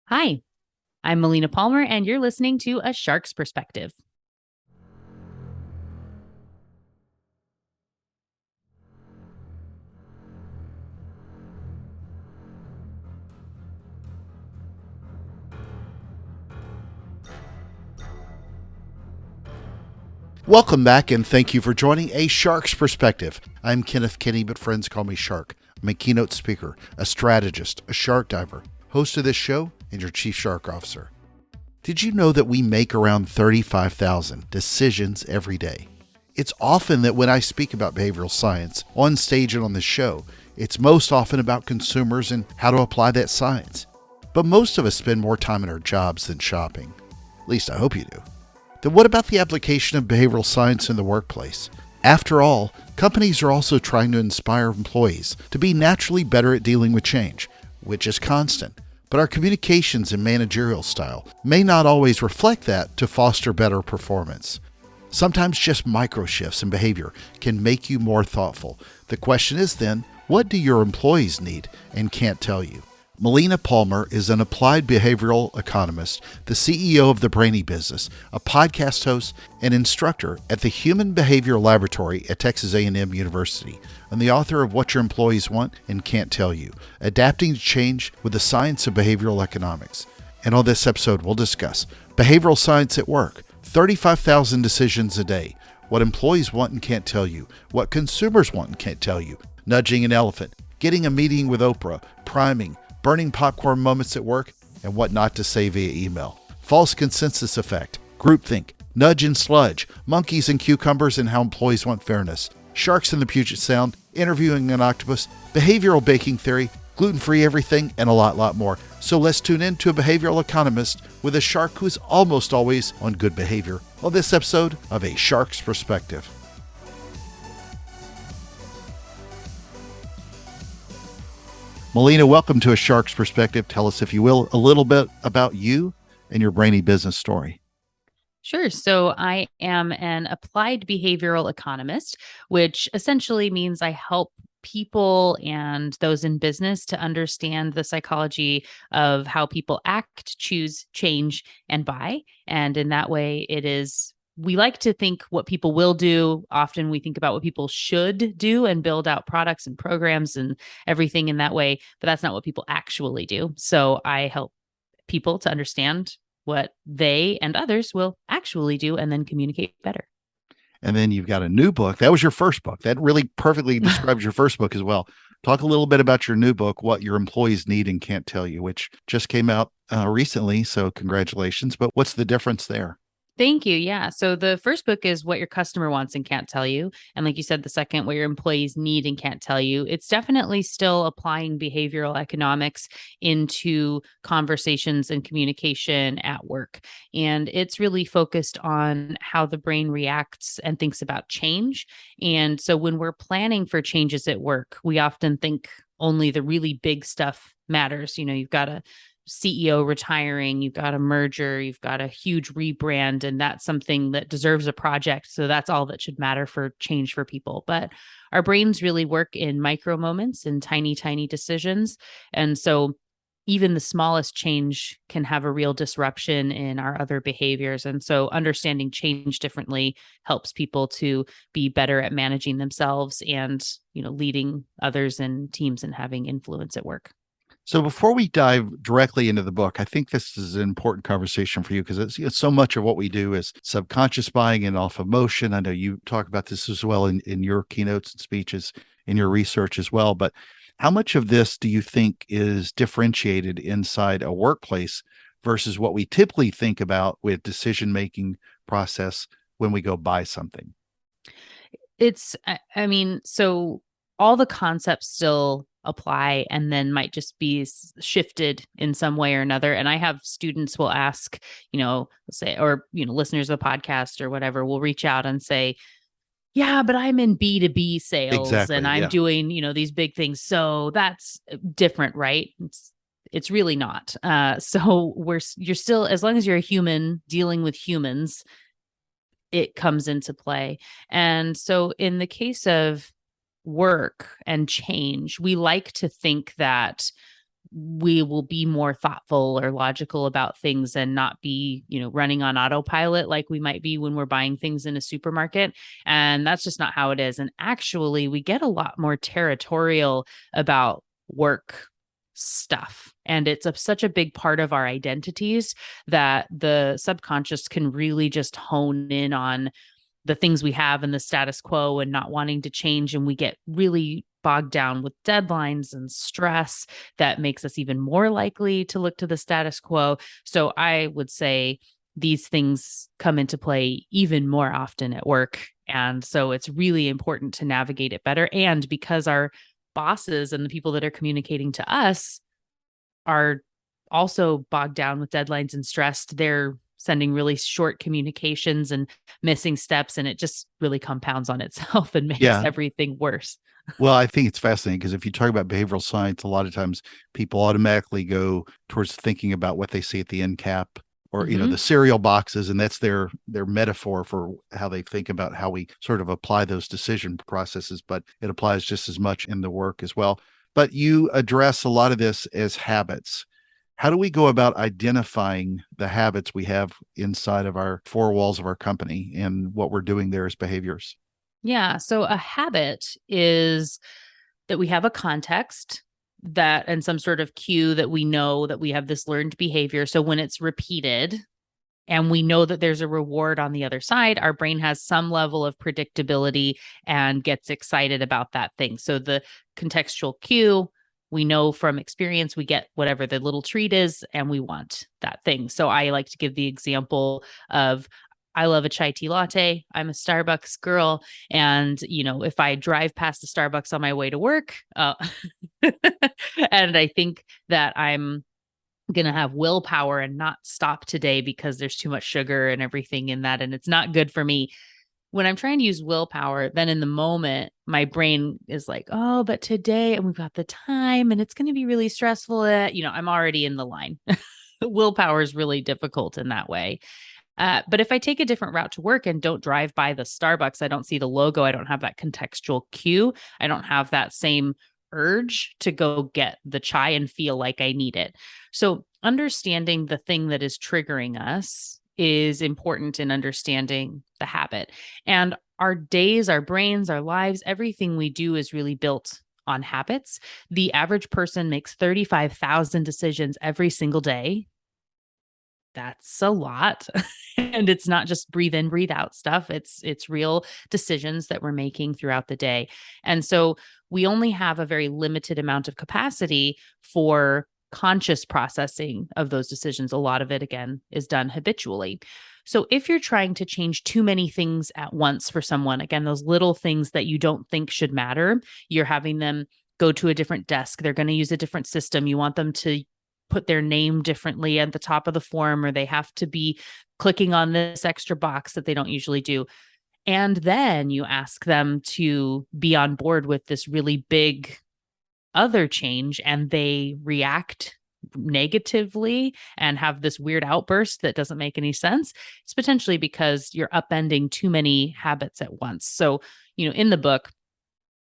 Hi, I'm Melina Palmer, and you're listening to A Shark's Perspective. Welcome back, and thank you for joining A Shark's Perspective. I'm Kenneth Kinney, but friends call me Shark. I'm a keynote speaker, a strategist, a shark diver, host of this show, and your chief shark officer. Did you know that we make around 35,000 decisions every day? It's often that when I speak about behavioral science on stage and on the show, it's most often about consumers and how to apply that science. But most of us spend more time in our jobs than shopping. At least I hope you do. Then what about the application of behavioral science in the workplace? After all, companies are also trying to inspire employees to be naturally better at dealing with change, which is constant. But our communications and managerial style may not always reflect that to foster better performance. Sometimes just micro shifts in behavior can make you more thoughtful. The question is then, what do your employees need and can't tell you? Melina Palmer is an applied behavioral economist, the CEO of the Brainy business, a podcast host, and instructor at the Human Behavior Laboratory at Texas A&M University, and the author of What Your Employees Want and Can't Tell You, Adapting to Change with the Science of Behavioral Economics. And on this episode, we'll discuss behavioral science at work, 35,000 decisions a day, what employees want and can't tell you, what consumers want and can't tell you, nudging an elephant, getting a meeting with Oprah, priming, burning popcorn moments at work, and what not to say via email. False consensus effect, groupthink, nudge and sludge, monkeys and cucumbers and how employees want fairness, sharks in the Puget Sound, interviewing an octopus, behavioral baking theory, gluten-free everything, and a lot more. So let's tune in to a behavioral economist with a shark who is almost always on good behavior on this episode of A Shark's Perspective. Melina, welcome to A Shark's Perspective. Tell us, if you will, a little bit about you and your Brainy business story. Sure. So I am an applied behavioral economist, which essentially means I help people and those in business to understand the psychology of how people act, choose, change, and buy. And in that way, we like to think what people will do. Often we think about what people should do and build out products and programs and everything in that way, but that's not what people actually do. So I help people to understand what they and others will actually do and then communicate better. And then you've got a new book. That was your first book. That really perfectly describes your first book as well. Talk a little bit about your new book, What Your Employees Need and Can't Tell You, which just came out recently. So congratulations. But what's the difference there? Thank you. Yeah. So the first book is What Your Customer Wants and Can't Tell You. And like you said, the second, What Your Employees Need and Can't Tell You. It's definitely still applying behavioral economics into conversations and communication at work. And it's really focused on how the brain reacts and thinks about change. And so when we're planning for changes at work, we often think only the really big stuff matters. You've got a CEO retiring, you've got a merger, you've got a huge rebrand, and that's something that deserves a project. So that's all that should matter for change for people. But our brains really work in micro moments and tiny decisions. And so even the smallest change can have a real disruption in our other behaviors. And so understanding change differently helps people to be better at managing themselves and, leading others and teams and having influence at work. So before we dive directly into the book, I think this is an important conversation for you because it's so much of what we do is subconscious buying and off emotion. I know you talk about this as well in your keynotes and speeches, in your research as well. But how much of this do you think is differentiated inside a workplace versus what we typically think about with decision-making process when we go buy something? So all the concepts still apply and then might just be shifted in some way or another. And I have students will ask, say, or, listeners of a podcast or whatever will reach out and say, yeah, but I'm in B2B sales and Exactly. I'm Yeah. doing, these big things. So that's different, right? It's really not. So you're still, as long as you're a human dealing with humans, it comes into play. And so in the case of work and change, we like to think that we will be more thoughtful or logical about things and not be, running on autopilot like we might be when we're buying things in a supermarket. And that's just not how it is. And actually, we get a lot more territorial about work stuff. And it's such a big part of our identities that the subconscious can really just hone in on the things we have and the status quo and not wanting to change. And we get really bogged down with deadlines and stress that makes us even more likely to look to the status quo. So I would say these things come into play even more often at work. And so it's really important to navigate it better. And because our bosses and the people that are communicating to us are also bogged down with deadlines and stressed, they're sending really short communications and missing steps, and it just really compounds on itself and makes everything worse. Well, I think it's fascinating because if you talk about behavioral science, a lot of times people automatically go towards thinking about what they see at the end cap or, the cereal boxes, and that's their metaphor for how they think about how we sort of apply those decision processes, but it applies just as much in the work as well. But you address a lot of this as habits. How do we go about identifying the habits we have inside of our four walls of our company and what we're doing there as behaviors? Yeah. So a habit is that we have a context that and some sort of cue that we know that we have this learned behavior. So when it's repeated and we know that there's a reward on the other side, our brain has some level of predictability and gets excited about that thing. So the contextual cue, we know from experience, we get whatever the little treat is and we want that thing. So I like to give the example of I love a chai tea latte. I'm a Starbucks girl. And, if I drive past the Starbucks on my way to work, and I think that I'm going to have willpower and not stop today because there's too much sugar and everything in that, and it's not good for me. When I'm trying to use willpower, then in the moment, my brain is like, oh, but today, and we've got the time, and it's going to be really stressful. I'm already in the line. Willpower is really difficult in that way. But if I take a different route to work and don't drive by the Starbucks, I don't see the logo. I don't have that contextual cue. I don't have that same urge to go get the chai and feel like I need it. So understanding the thing that is triggering us is important in understanding the habit. And our days, our brains, our lives, everything we do is really built on habits. The average person makes 35,000 decisions every single day. That's a lot. And it's not just breathe in, breathe out stuff. It's real decisions that we're making throughout the day. And so we only have a very limited amount of capacity for conscious processing of those decisions. A lot of it, again, is done habitually. So if you're trying to change too many things at once for someone, again, those little things that you don't think should matter, you're having them go to a different desk. They're going to use a different system. You want them to put their name differently at the top of the form, or they have to be clicking on this extra box that they don't usually do. And then you ask them to be on board with this really big other change, and they react negatively and have this weird outburst that doesn't make any sense. It's potentially because you're upending too many habits at once. So, in the book,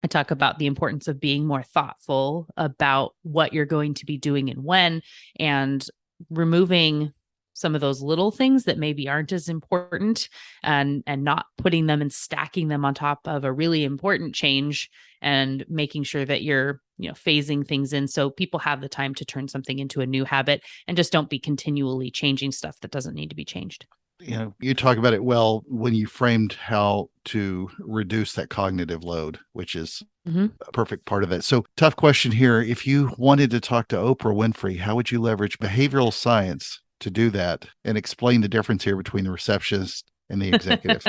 I talk about the importance of being more thoughtful about what you're going to be doing and when, and removing some of those little things that maybe aren't as important, and not putting them and stacking them on top of a really important change, and making sure that you're, phasing things in so people have the time to turn something into a new habit and just don't be continually changing stuff that doesn't need to be changed. You talk about it well when you framed how to reduce that cognitive load, which is a perfect part of that. So, tough question here. If you wanted to talk to Oprah Winfrey, how would you leverage behavioral science to do that and explain the difference here between the receptionist and the executive?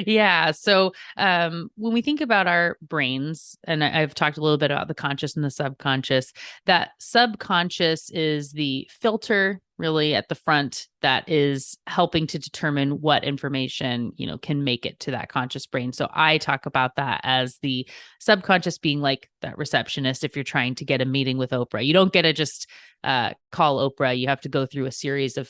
Yeah. So when we think about our brains, and I've talked a little bit about the conscious and the subconscious, that subconscious is the filter really at the front that is helping to determine what information, can make it to that conscious brain. So I talk about that as the subconscious being like that receptionist. If you're trying to get a meeting with Oprah, you don't get to just call Oprah. You have to go through a series of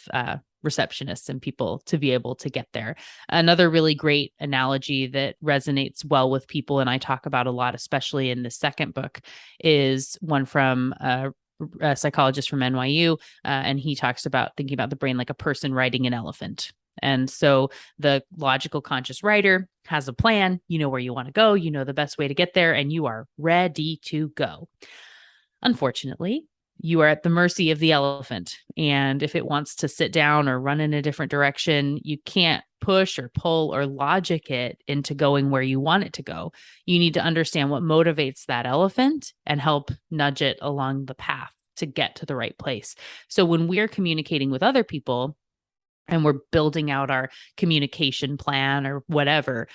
receptionists and people to be able to get there. Another really great analogy that resonates well with people, and I talk about a lot, especially in the second book, is one from a psychologist from NYU, and he talks about thinking about the brain like a person riding an elephant. And so the logical conscious writer has a plan, you know where you want to go, you know the best way to get there, and you are ready to go. Unfortunately, you are at the mercy of the elephant. And if it wants to sit down or run in a different direction, you can't push or pull or logic it into going where you want it to go. You need to understand what motivates that elephant and help nudge it along the path to get to the right place. So when we're communicating with other people and we're building out our communication plan or whatever,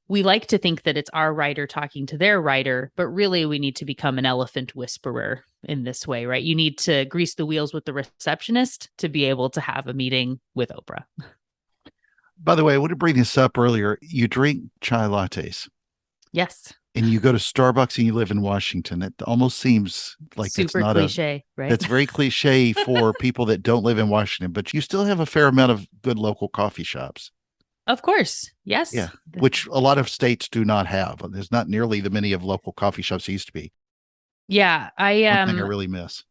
we like to think that it's our writer talking to their writer, but really we need to become an elephant whisperer in this way, right? You need to grease the wheels with the receptionist to be able to have a meeting with Oprah. By the way, I want to bring this up earlier. You drink chai lattes. Yes. And you go to Starbucks and you live in Washington. It almost seems like Super it's not cliche, right? That's very cliche for people that don't live in Washington, but you still have a fair amount of good local coffee shops. Of course. Yes. Yeah. Which a lot of states do not have. There's not nearly the many of local coffee shops there used to be. Yeah. One thing I really miss.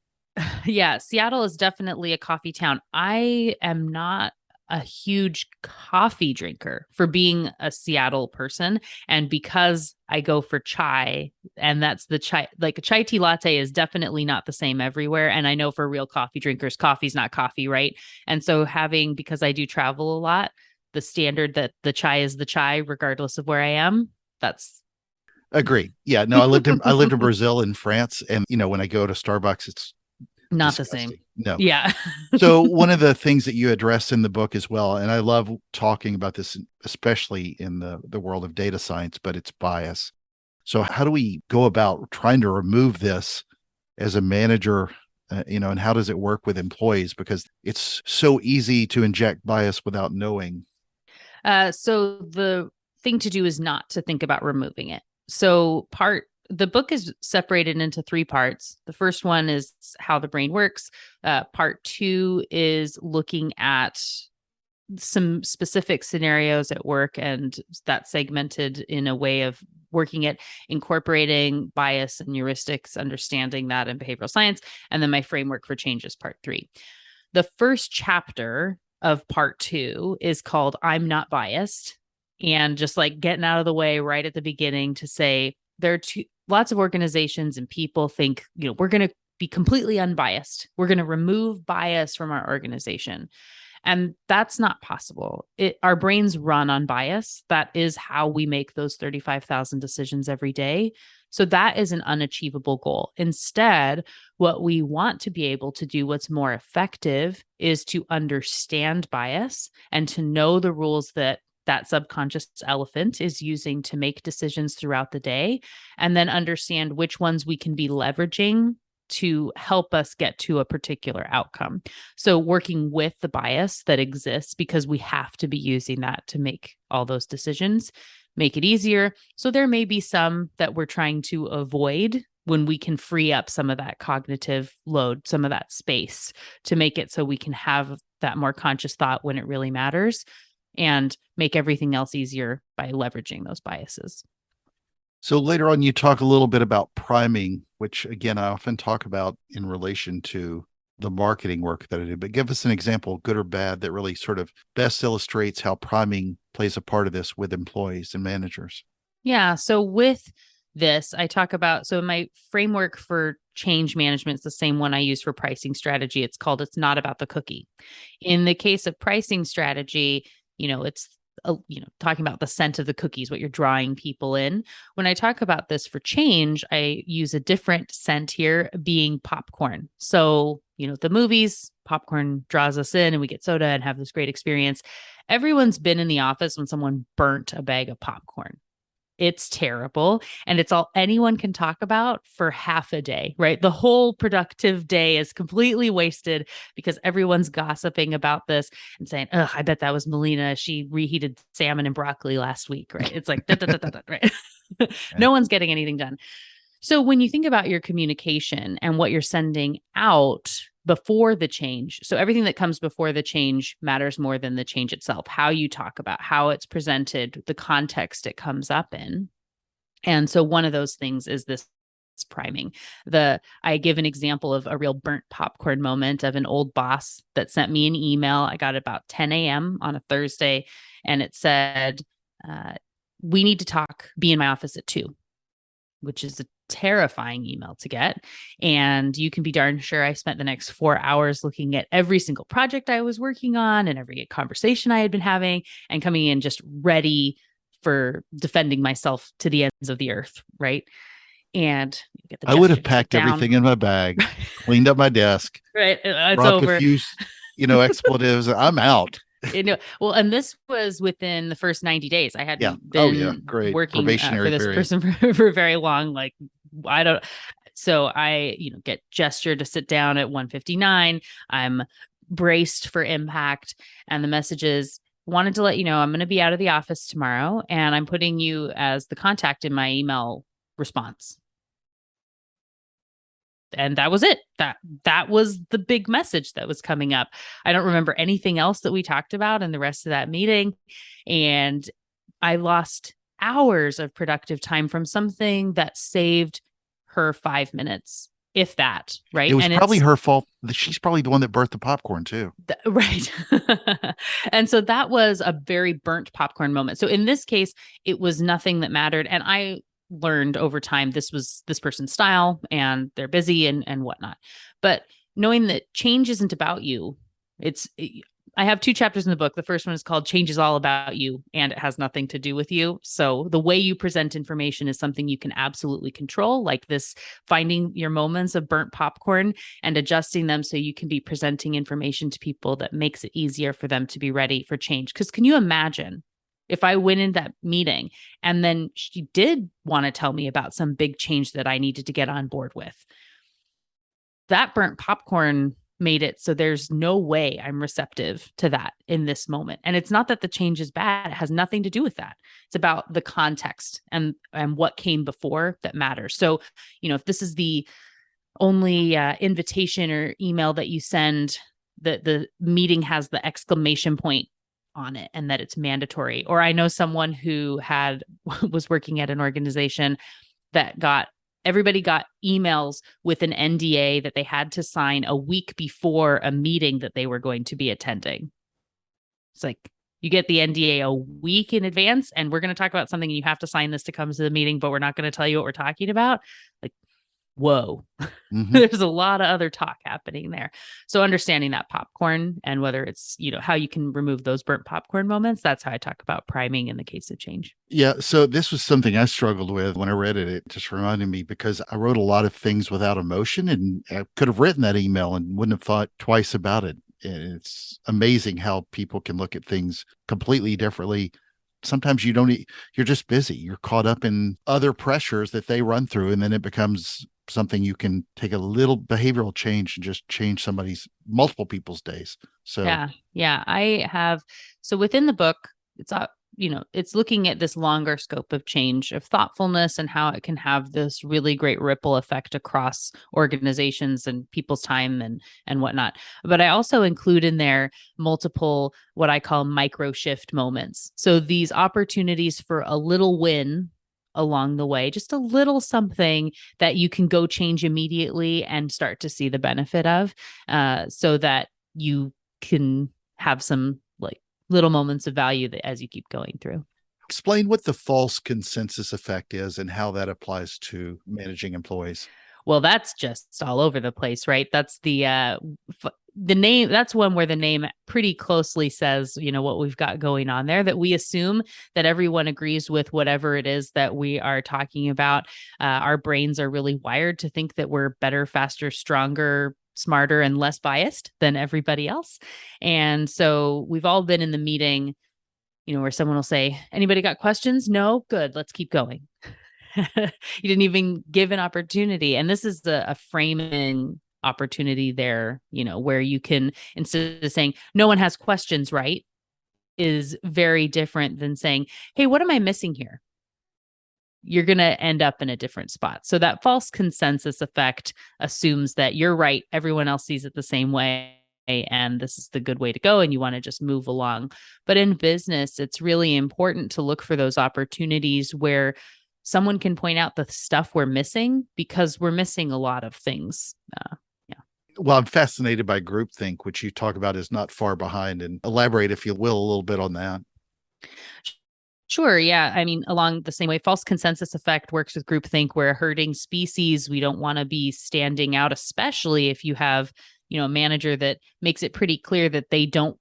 Yeah. Seattle is definitely a coffee town. I am not a huge coffee drinker for being a Seattle person. And because I go for chai, and that's the chai, like a chai tea latte is definitely not the same everywhere. And I know for real coffee drinkers, coffee's not coffee, right? And so because I do travel a lot, the standard that the chai is the chai, regardless of where I am, that's agreed. Yeah. No, I lived in Brazil and France. And when I go to Starbucks, it's not disgusting. The same. No. Yeah. So one of the things that you address in the book as well, and I love talking about this, especially in the world of data science, but it's bias. So how do we go about trying to remove this as a manager, and how does it work with employees? Because it's so easy to inject bias without knowing. So the thing to do is not to think about removing it. So the book is separated into 3 parts. The first one is how the brain works. Part 2 is looking at some specific scenarios at work, and that's segmented in a way of working it, incorporating bias and heuristics, understanding that in behavioral science. And then my framework for change is part 3. The first chapter of part 2 is called I'm Not Biased. And just like getting out of the way right at the beginning to say, there are lots of organizations and people think, we're going to be completely unbiased. We're going to remove bias from our organization. And that's not possible. Our brains run on bias. That is how we make those 35,000 decisions every day. So that is an unachievable goal. Instead, what we want to be able to do, what's more effective, is to understand bias and to know the rules that subconscious elephant is using to make decisions throughout the day, and then understand which ones we can be leveraging to help us get to a particular outcome. So working with the bias that exists, because we have to be using that to make all those decisions, make it easier. So there may be some that we're trying to avoid when we can free up some of that cognitive load, some of that space to make it so we can have that more conscious thought when it really matters, and make everything else easier by leveraging those biases. So later on, you talk a little bit about priming, which again, I often talk about in relation to the marketing work that I do, but give us an example, good or bad, that really sort of best illustrates how priming plays a part of this with employees and managers. Yeah. So with this, I talk about, so my framework for change management is the same one I use for pricing strategy. It's called, it's not about the cookie. In the case of pricing strategy, it's talking about the scent of the cookies, what you're drawing people in. When I talk about this for change, I use a different scent here, being popcorn. So, the movies, popcorn draws us in and we get soda and have this great experience. Everyone's been in the office when someone burnt a bag of popcorn. It's terrible. And it's all anyone can talk about for half a day, right? The whole productive day is completely wasted because everyone's gossiping about this and saying, oh, I bet that was Melina. She reheated salmon and broccoli last week, right? It's like, right? No one's getting anything done. So when you think about your communication and what you're sending out before the change, so everything that comes before the change matters more than the change itself, how you talk about, how it's presented, the context it comes up in. And so one of those things is this priming. I give an example of a real burnt popcorn moment of an old boss that sent me an email. I got it about 10 a.m. on a Thursday, and it said, we need to talk, be in my office at 2, which is a terrifying email to get. And you can be darn sure I spent the next 4 hours looking at every single project I was working on and every conversation I had been having, and coming in just ready for defending myself to the ends of the earth. Right. And you get the I would have gesture to sit packed down. everything in my bag, cleaned up my desk, Right. It's dropped over. a few, expletives. I'm out. Well, and this was within the first 90 days. I Yeah. hadn't Oh, yeah. been Great. working for Probationary this period. person for very long. Like, I don't. So I, get gestured to sit down at 1:59. I'm braced for impact, and the message is, wanted to let you know I'm going to be out of the office tomorrow, and I'm putting you as the contact in my email response. And that was it. That was the big message that was coming up. I don't remember anything else that we talked about in the rest of that meeting. And I lost hours of productive time from something that saved her 5 minutes, if that, right? It was And probably her fault. She's probably the one that burnt the popcorn too. Right. And so that was a very burnt popcorn moment. So in this case, it was nothing that mattered. And I learned over time this was this person's style, and they're busy and whatnot. But knowing that change isn't about you, I have 2 chapters in the book. The first one is called Change is All About You, and it has nothing to do with you. So the way you present information is something you can absolutely control, like this, finding your moments of burnt popcorn and adjusting them so you can be presenting information to people that makes it easier for them to be ready for change. Because can you imagine if I went in that meeting and then she did want to tell me about some big change that I needed to get on board with? That burnt popcorn made it so there's no way I'm receptive to that in this moment. And it's not that the change is bad. It has nothing to do with that. It's about the context and what came before that matters. So, if this is the only invitation or email that you send, the meeting has the exclamation point on it and that it's mandatory. Or I know someone who was working at an organization that everybody got emails with an NDA that they had to sign a week before a meeting that they were going to be attending. It's like, you get the NDA a week in advance, and we're going to talk about something, and you have to sign this to come to the meeting, but we're not going to tell you what we're talking about. Like, whoa, there's a lot of other talk happening there. So understanding that popcorn and whether it's, how you can remove those burnt popcorn moments, that's how I talk about priming in the case of change. Yeah. So this was something I struggled with when I read it. It just reminded me because I wrote a lot of things without emotion, and I could have written that email and wouldn't have thought twice about it. And it's amazing how people can look at things completely differently. Sometimes you're just busy. You're caught up in other pressures that they run through, and then it becomes something you can take a little behavioral change and just change multiple people's days. So yeah, I have. So within the book, it's looking at this longer scope of change, of thoughtfulness, and how it can have this really great ripple effect across organizations and people's time and whatnot. But I also include in there multiple, what I call micro shift moments. So these opportunities for a little win along the way, just a little something that you can go change immediately and start to see the benefit of, so that you can have some like little moments of value as you keep going through. Explain what the false consensus effect is and how that applies to managing employees. Well, that's just all over the place, right? That's the name. That's one where the name pretty closely says, what we've got going on there, that we assume that everyone agrees with whatever it is that we are talking about. Our brains are really wired to think that we're better, faster, stronger, smarter, and less biased than everybody else. And so we've all been in the meeting, where someone will say, anybody got questions? No? Good. Let's keep going. You didn't even give an opportunity. And this is a framing opportunity there, where you can, instead of saying, no one has questions, right, is very different than saying, hey, what am I missing here? You're going to end up in a different spot. So that false consensus effect assumes that you're right. Everyone else sees it the same way, and this is the good way to go, and you want to just move along. But in business, it's really important to look for those opportunities where someone can point out the stuff we're missing, because we're missing a lot of things. Yeah. Well, I'm fascinated by groupthink, which you talk about is not far behind, and elaborate, if you will, a little bit on that. Sure. Yeah. I mean, along the same way, false consensus effect works with groupthink. We're a herding species. We don't want to be standing out, especially if you have, a manager that makes it pretty clear that they don't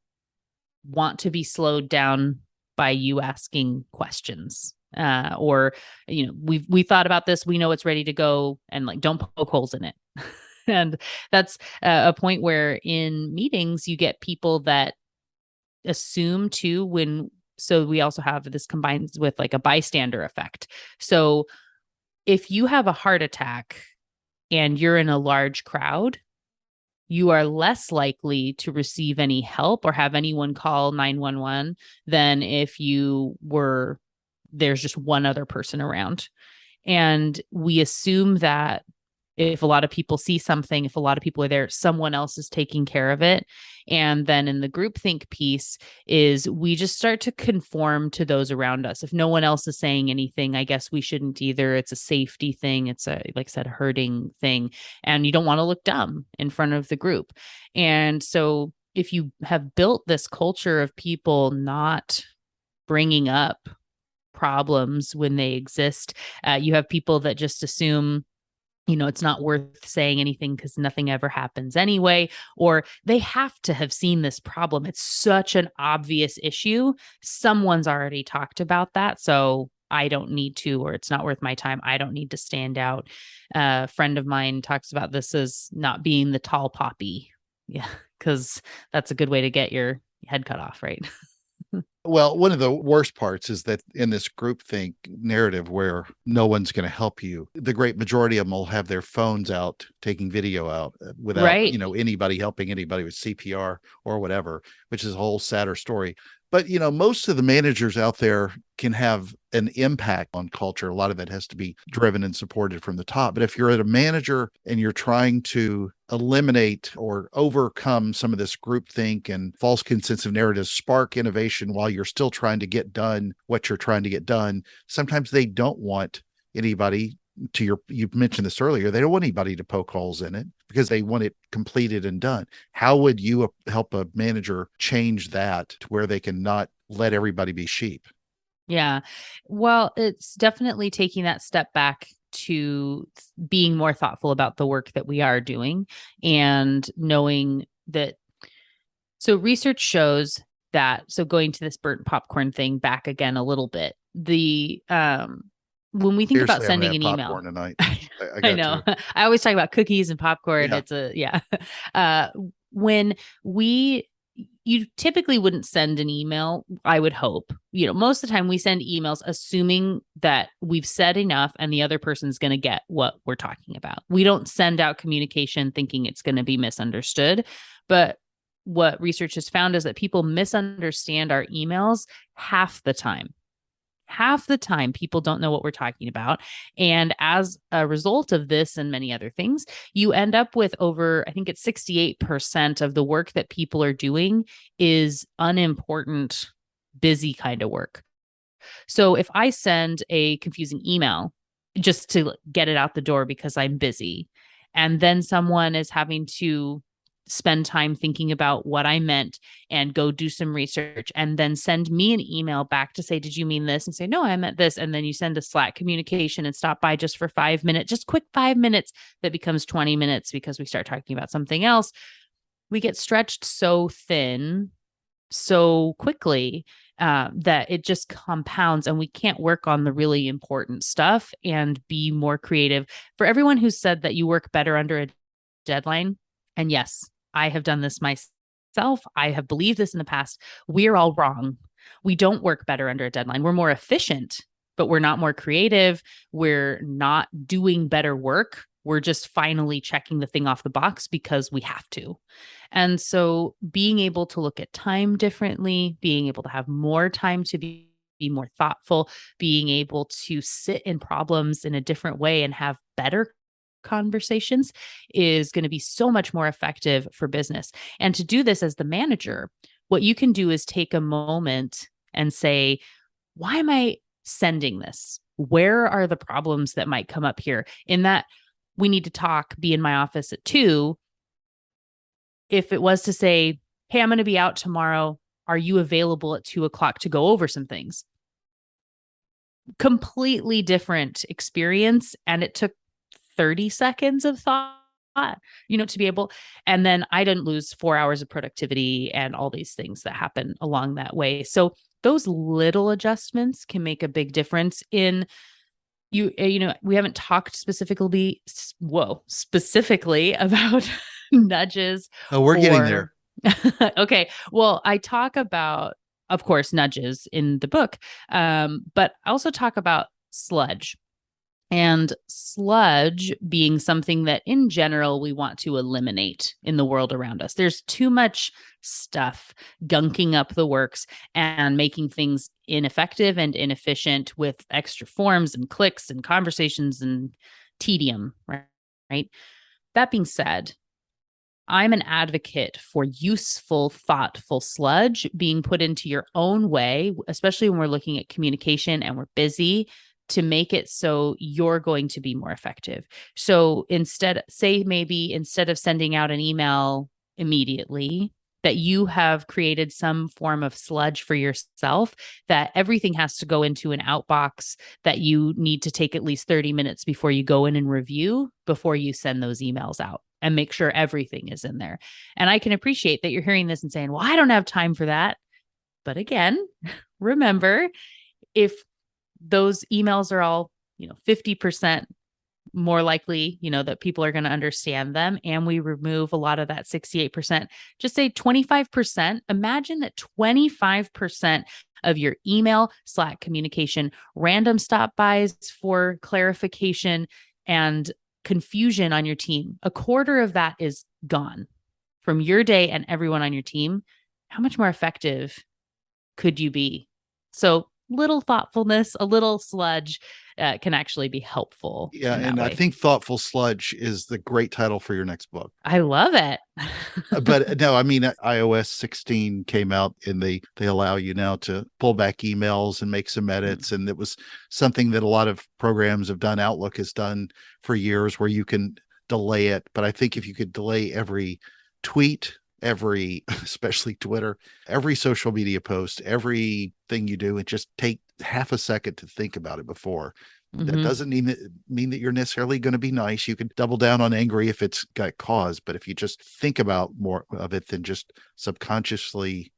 want to be slowed down by you asking questions. Or, we thought about this. We know it's ready to go, and like, don't poke holes in it. And that's a point where in meetings, you get people that assume too, so we also have this combined with like a bystander effect. So if you have a heart attack and you're in a large crowd, you are less likely to receive any help or have anyone call 911 than if there's just one other person around. And we assume that if a lot of people see something, if a lot of people are there, someone else is taking care of it. And then in the groupthink piece is we just start to conform to those around us. If no one else is saying anything, I guess we shouldn't either. It's a safety thing. It's like I said, herding thing. And you don't want to look dumb in front of the group. And so if you have built this culture of people not bringing up problems when they exist, you have people that just assume it's not worth saying anything because nothing ever happens anyway, or they have to have seen this problem. It's such an obvious issue. Someone's already talked about that, so I don't need to, or it's not worth my time. I don't need to stand out. A friend of mine talks about this as not being the tall poppy. Yeah, because that's a good way to get your head cut off, right? Well, one of the worst parts is that in this groupthink narrative where no one's going to help you, the great majority of them will have their phones out, taking video out without, Right. Anybody helping anybody with CPR or whatever, which is a whole sadder story. But, most of the managers out there can have an impact on culture. A lot of it has to be driven and supported from the top. But if you're at a manager and you're trying to eliminate or overcome some of this groupthink and false consensus narratives, spark innovation while you're still trying to get done what you're trying to get done, sometimes they don't want anybody you mentioned this earlier, they don't want anybody to poke holes in it because they want it completed and done. How would you help a manager change that to where they can not let everybody be sheep? Yeah. Well, it's definitely taking that step back to being more thoughtful about the work that we are doing and knowing that. So research shows that, so going to this burnt popcorn thing back again a little bit, when we think about Seriously, I'm sending gonna an have email, popcorn tonight. I I got know. to. I always talk about cookies and popcorn. Yeah. Uh, when you typically wouldn't send an email, I would hope. Most of the time we send emails assuming that we've said enough and the other person's going to get what we're talking about. We don't send out communication thinking it's going to be misunderstood. But what research has found is that people misunderstand our emails half the time. Half the time, people don't know what we're talking about. And as a result of this and many other things, you end up with over, I think it's 68% of the work that people are doing is unimportant, busy kind of work. So if I send a confusing email just to get it out the door because I'm busy, and then someone is having to spend time thinking about what I meant and go do some research and then send me an email back to say, did you mean this? And say, no, I meant this. And then you send a Slack communication and stop by just for 5 minutes, just quick 5 minutes that becomes 20 minutes because we start talking about something else. We get stretched so thin so quickly that it just compounds and we can't work on the really important stuff and be more creative. For everyone who said that you work better under a deadline, and yes, I have done this myself. I have believed this in the past. We're all wrong. We don't work better under a deadline. We're more efficient, but we're not more creative. We're not doing better work. We're just finally checking the thing off the box because we have to. And so being able to look at time differently, being able to have more time to be more thoughtful, being able to sit in problems in a different way and have better conversations is going to be so much more effective for business. And to do this as the manager, what you can do is take a moment and say, why am I sending this? where are the problems that might come up here? In that we need to talk, be in my office at 2. If it was to say, hey, I'm going to be out tomorrow, are you available at 2 o'clock to go over some things? Completely different experience. And it took 30 seconds of thought, to be able, and then I didn't lose 4 hours of productivity and all these things that happen along that way. So those little adjustments can make a big difference in we haven't talked specifically about nudges Oh, we're getting or there. okay. Well, I talk about, of course, nudges in the book, but I also talk about sludge. And sludge being something that in general we want to eliminate in the world around us. There's too much stuff gunking up the works and making things ineffective and inefficient with extra forms and clicks and conversations and tedium, right? That being said, I'm an advocate for useful, thoughtful sludge being put into your own way, especially when we're looking at communication and we're busy, to make it so you're going to be more effective. So maybe instead of sending out an email immediately, that you have created some form of sludge for yourself, that everything has to go into an outbox that you need to take at least 30 minutes before you go in and review before you send those emails out, and make sure everything is in there. And I can appreciate that you're hearing this and saying, well, I don't have time for that. But again, remember, if those emails are all, 50% more likely, that people are going to understand them, and we remove a lot of that 68%, just say 25%. Imagine that 25% of your email, Slack communication, random stop bys for clarification and confusion on your team, a quarter of that is gone from your day and everyone on your team. How much more effective could you be? So little thoughtfulness, a little sludge can actually be helpful. Yeah, in that and I way. think Thoughtful Sludge is the great title for your next book. I love it. But no, I mean, iOS 16 came out and they allow you now to pull back emails and make some edits. And it was something that a lot of programs have done. Outlook has done for years, where you can delay it. But I think if you could delay every tweet, especially Twitter, every social media post, everything you do, and just take half a second to think about it before. That doesn't mean that you're necessarily going to be nice. You can double down on angry if it's got cause, but if you just think about more of it than just subconsciously,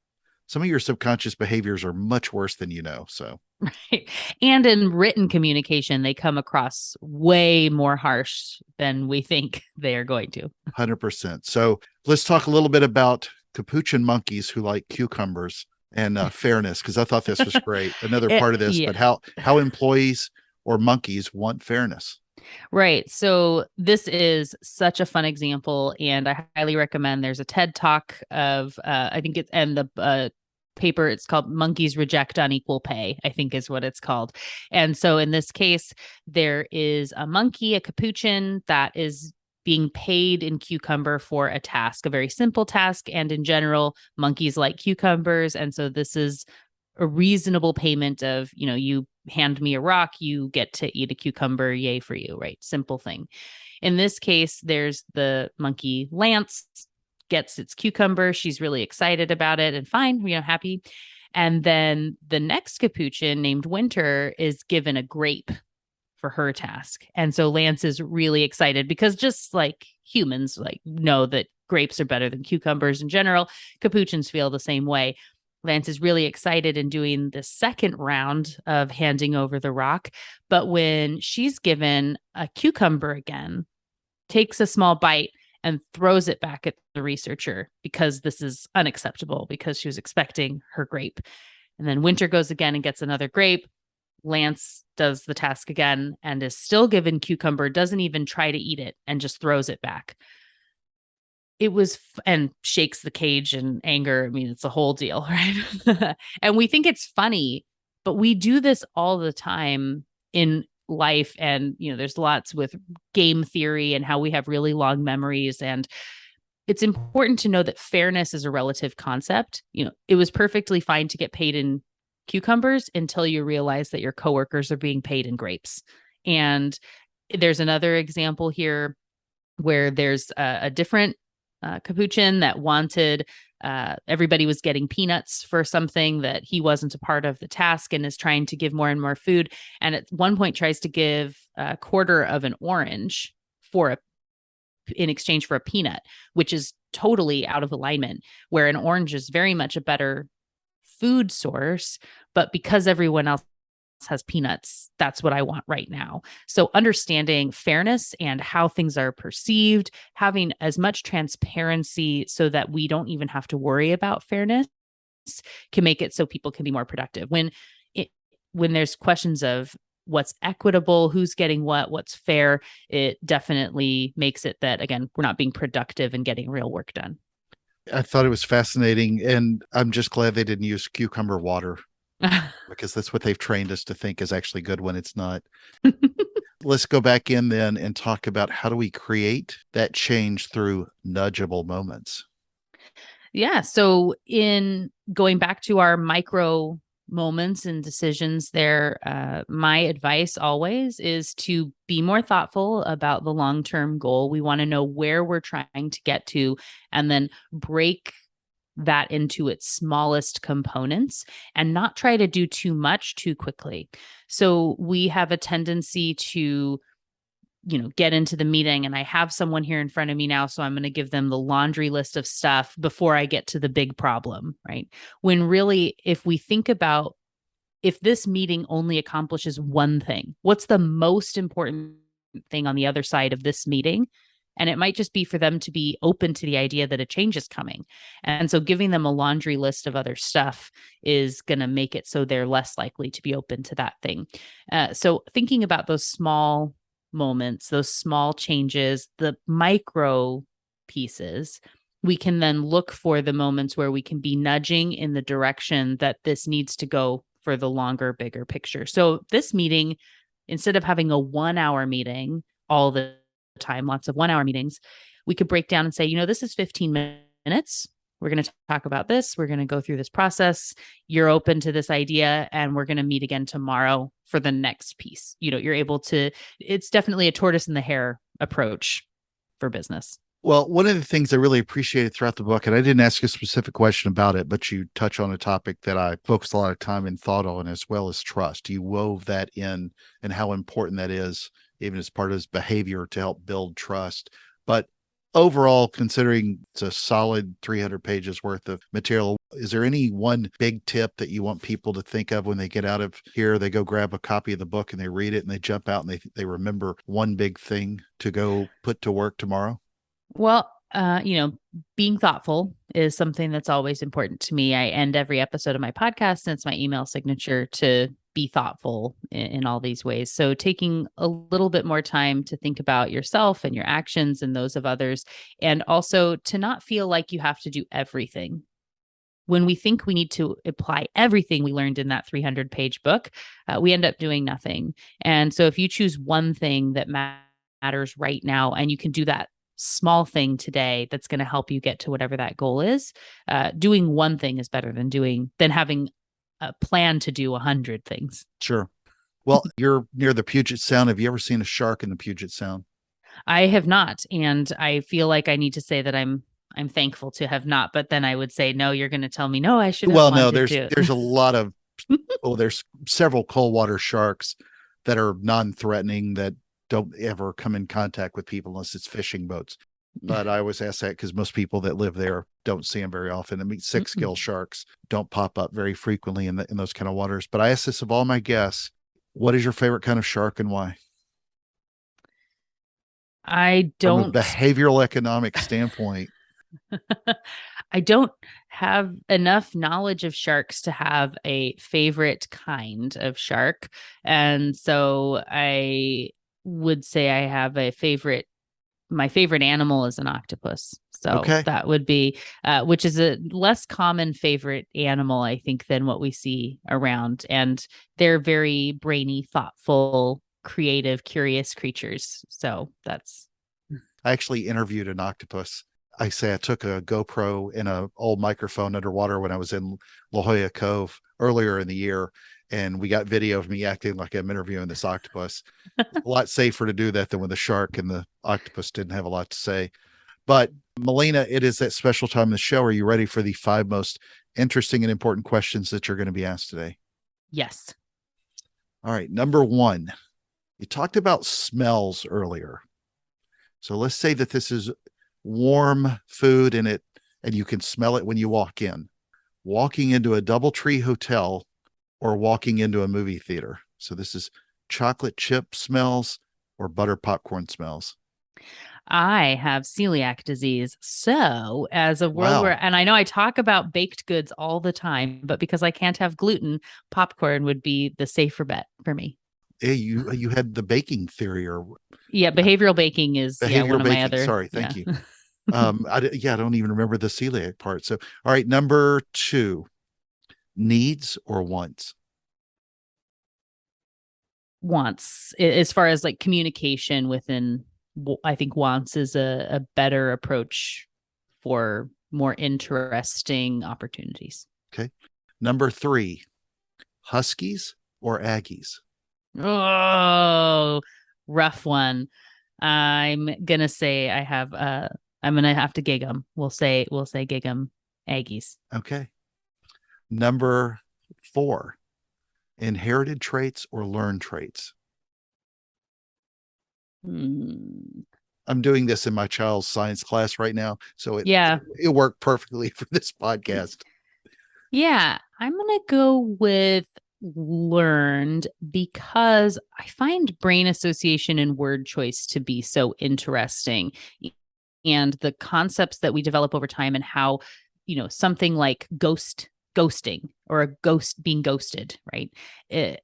some of your subconscious behaviors are much worse than you know. So, Right. And in written communication, they come across way more harsh than we think they are going to. 100%. So let's talk a little bit about capuchin monkeys who like cucumbers and fairness, because I thought this was great. Another part of this, Yeah. but how employees or monkeys want fairness. Right. So this is such a fun example, and I highly recommend. There's a TED talk of, I think it's, and the paper, it's called Monkeys Reject Unequal Pay, I think is what it's called. And so in this case, there is a monkey, a capuchin, that is being paid in cucumber for a task, a very simple task. And in general, monkeys like cucumbers. And so this is a reasonable payment of, you hand me a rock, you get to eat a cucumber, yay for you, right? Simple thing. In this case, there's the monkey Lance, gets its cucumber. She's really excited about it and fine, happy. And then the next capuchin named Winter is given a grape for her task. And so Lance is really excited because, just like humans know that grapes are better than cucumbers in general, capuchins feel the same way. Lance is really excited in doing the second round of handing over the rock. But when she's given a cucumber again, takes a small bite and throws it back at the researcher, because this is unacceptable, because she was expecting her grape. And then Winter goes again and gets another grape. Lance does the task again and is still given cucumber, doesn't even try to eat it, and just throws it back. It was and shakes the cage in anger. I mean, it's a whole deal, right? And we think it's funny, but we do this all the time in life. And, there's lots with game theory and how we have really long memories. And it's important to know that fairness is a relative concept. It was perfectly fine to get paid in cucumbers until you realize that your coworkers are being paid in grapes. And there's another example here where there's a different capuchin that wanted everybody was getting peanuts for something that he wasn't a part of the task and is trying to give more and more food. And at one point tries to give a quarter of an orange in exchange for a peanut, which is totally out of alignment, where an orange is very much a better food source, but because everyone else has peanuts, that's what I want right now. So understanding fairness and how things are perceived, having as much transparency so that we don't even have to worry about fairness, can make it so people can be more productive. When there's questions of what's equitable, who's getting what's fair, it definitely makes it that, again, we're not being productive and getting real work done. I thought it was fascinating, and I'm just glad they didn't use cucumber water because that's what they've trained us to think is actually good when it's not. Let's go back in then and talk about how do we create that change through nudgeable moments. Yeah. So, in going back to our micro moments and decisions there, my advice always is to be more thoughtful about the long-term goal. We want to know where we're trying to get to and then break that into its smallest components and not try to do too much too quickly. So we have a tendency to get into the meeting and I have someone here in front of me now, so I'm going to give them the laundry list of stuff before I get to the big problem, right? When really, if we think about if this meeting only accomplishes one thing, what's the most important thing on the other side of this meeting? And it might just be for them to be open to the idea that a change is coming. And so giving them a laundry list of other stuff is going to make it so they're less likely to be open to that thing. So thinking about those small moments, those small changes, the micro pieces, we can then look for the moments where we can be nudging in the direction that this needs to go for the longer, bigger picture. So this meeting, instead of having a 1-hour meeting all the time, lots of 1-hour meetings, we could break down and say, this is 15 minutes. We're going to talk about this. We're going to go through this process. You're open to this idea, and we're going to meet again tomorrow for the next piece. You're able to, it's definitely a tortoise and the hare approach for business. Well, one of the things I really appreciated throughout the book, and I didn't ask a specific question about it, but you touch on a topic that I focused a lot of time and thought on, as well as trust. You wove that in and how important that is, even as part of his behavior to help build trust. But overall, considering it's a solid 300 pages worth of material, is there any one big tip that you want people to think of when they get out of here? They go grab a copy of the book and they read it and they jump out and they remember one big thing to go put to work tomorrow? Well, being thoughtful is something that's always important to me. I end every episode of my podcast, and it's my email signature to be thoughtful in all these ways. So taking a little bit more time to think about yourself and your actions and those of others, and also to not feel like you have to do everything. When we think we need to apply everything we learned in that 300-page book, we end up doing nothing. And so if you choose one thing that matters right now, and you can do that small thing today that's going to help you get to whatever that goal is, doing one thing is better than having a plan to do 100 things. Sure. Well, you're near the Puget Sound. Have you ever seen a shark in the Puget Sound? I have not, and I feel like I need to say that I'm thankful to have not, but then I would say, no, you're going to tell me, no, I should have wanted to. There's a lot of, there's several cold water sharks that are non-threatening that don't ever come in contact with people unless it's fishing boats. But I always ask that because most people that live there don't see them very often. I mean, six-gill sharks don't pop up very frequently in those kind of waters. But I ask this of all my guests, what is your favorite kind of shark and why? I don't. From a behavioral economic standpoint. I don't have enough knowledge of sharks to have a favorite kind of shark. And so I would say I have my favorite animal is an octopus. So that would be, which is a less common favorite animal, I think, than what we see around. And they're very brainy, thoughtful, creative, curious creatures. So that's. I actually interviewed an octopus I say I took a GoPro and an old microphone underwater when I was in La Jolla Cove earlier in the year, and we got video of me acting like I'm interviewing this octopus. It's a lot safer to do that than with a shark, and the octopus didn't have a lot to say. But Melina, it is that special time in the show. Are you ready for the 5 most interesting and important questions that you're going to be asked today? Yes. All right. Number 1, you talked about smells earlier. So let's say that this is warm food and you can smell it when you walk in. Walking into a DoubleTree hotel or walking into a movie theater. So this is chocolate chip smells or butter popcorn smells. I have celiac disease. So, as a world Wow. where, and I know I talk about baked goods all the time, but because I can't have gluten, popcorn would be the safer bet for me. Hey, you had the baking theory or Yeah, behavioral baking is one behavioral of my baking. other. Sorry, thank you. I don't even remember the celiac part. So, all right, number 2, needs or wants? Wants, as far as like communication within, I think wants is a better approach for more interesting opportunities. Okay. Number 3, Huskies or Aggies? Oh, rough one. I'm gonna say I'm gonna have to gig them. We'll say gig them Aggies. Okay. Number 4, inherited traits or learned traits? I'm doing this in my child's science class right now, so it worked perfectly for this podcast. Yeah, I'm gonna go with learned because I find brain association and word choice to be so interesting, and the concepts that we develop over time and how, something like ghosting or a ghost being ghosted, right?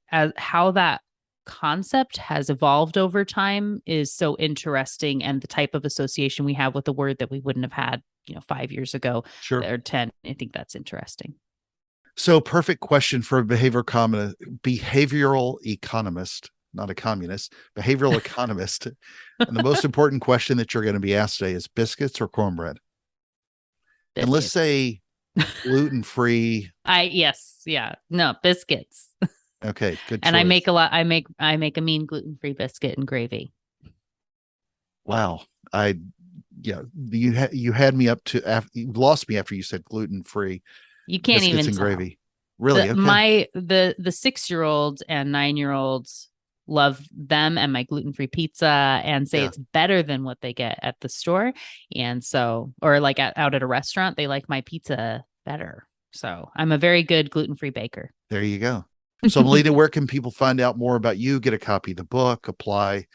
How that concept has evolved over time is so interesting, and the type of association we have with a word that we wouldn't have had 5 years ago. Sure. Or 10. I think that's interesting. So, perfect question for a behavioral economist, not a communist, behavioral economist. And the most important question that you're going to be asked today is biscuits or cornbread? Biscuits. And let's say gluten-free. No, biscuits. Okay, good choice. And I make a mean gluten-free biscuit and gravy. Wow. You had me up to, you lost me after you said gluten-free. You can't even and tell. Gravy. Really? Okay. The 6-year-olds and 9-year-olds love them and my gluten-free pizza and say it's better than what they get at the store. And so, or like out at a restaurant, they like my pizza better. So I'm a very good gluten-free baker. There you go. So Melina, where can people find out more about you, get a copy of the book, apply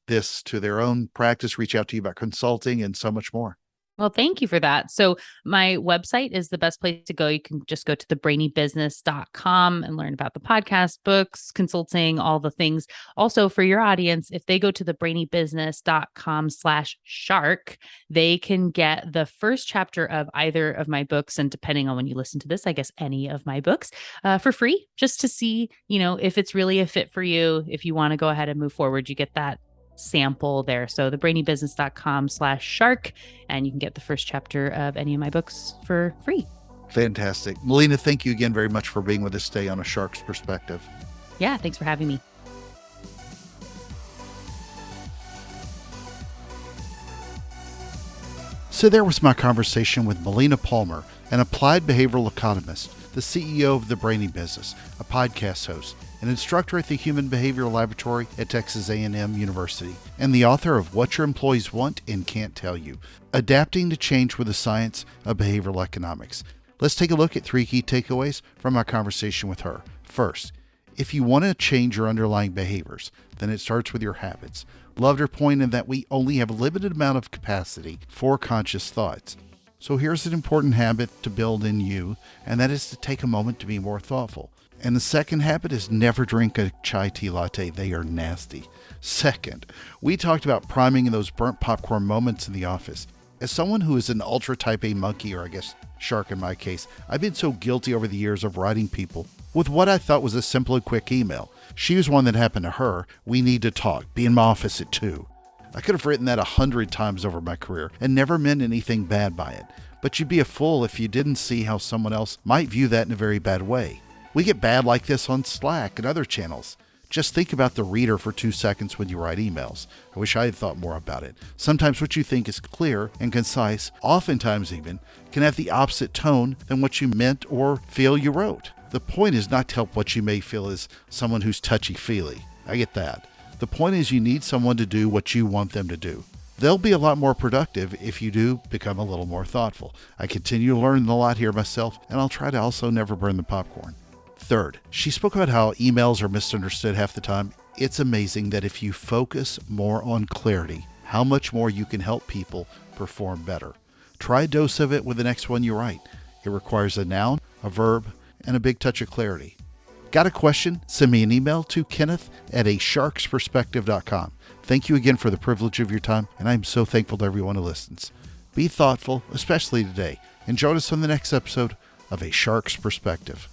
this to their own practice, reach out to you about consulting and so much more? Well, thank you for that. So my website is the best place to go. You can just go to thebrainybusiness.com and learn about the podcast, books, consulting, all the things. Also for your audience, if they go to thebrainybusiness.com/shark, they can get the first chapter of either of my books. And depending on when you listen to this, I guess any of my books for free, just to see, if it's really a fit for you. If you want to go ahead and move forward, you get that sample there. So thebrainybusiness.com/shark, and you can get the first chapter of any of my books for free. Fantastic. Melina, thank you again very much for being with us today on A Shark's Perspective. Yeah, thanks for having me. So there was my conversation with Melina Palmer, an applied behavioral economist, the CEO of the Brainy Business, a podcast host, an instructor at the Human Behavioral Laboratory at Texas A&M University, and the author of What Your Employees Want and Can't Tell You, Adapting to Change with the Science of Behavioral Economics. Let's take a look at 3 key takeaways from our conversation with her. First, if you want to change your underlying behaviors, then it starts with your habits. Loved her point in that we only have a limited amount of capacity for conscious thoughts. So here's an important habit to build in you, and that is to take a moment to be more thoughtful. And the second habit is never drink a chai tea latte. They are nasty. Second, we talked about priming those burnt popcorn moments in the office. As someone who is an ultra type A monkey, or I guess shark in my case, I've been so guilty over the years of writing people with what I thought was a simple and quick email. She was one that happened to her. We need to talk. Be in my office at 2. I could have written that 100 times over my career and never meant anything bad by it. But you'd be a fool if you didn't see how someone else might view that in a very bad way. We get bad like this on Slack and other channels. Just think about the reader for 2 seconds when you write emails. I wish I had thought more about it. Sometimes what you think is clear and concise, oftentimes even, can have the opposite tone than what you meant or feel you wrote. The point is not to help what you may feel is someone who's touchy-feely. I get that. The point is you need someone to do what you want them to do. They'll be a lot more productive if you do become a little more thoughtful. I continue to learn a lot here myself, and I'll try to also never burn the popcorn. Third, she spoke about how emails are misunderstood half the time. It's amazing that if you focus more on clarity, how much more you can help people perform better. Try a dose of it with the next one you write. It requires a noun, a verb, and a big touch of clarity. Got a question? Send me an email to kenneth@asharksperspective.com. Thank you again for the privilege of your time, and I'm so thankful to everyone who listens. Be thoughtful, especially today, and join us on the next episode of A Shark's Perspective.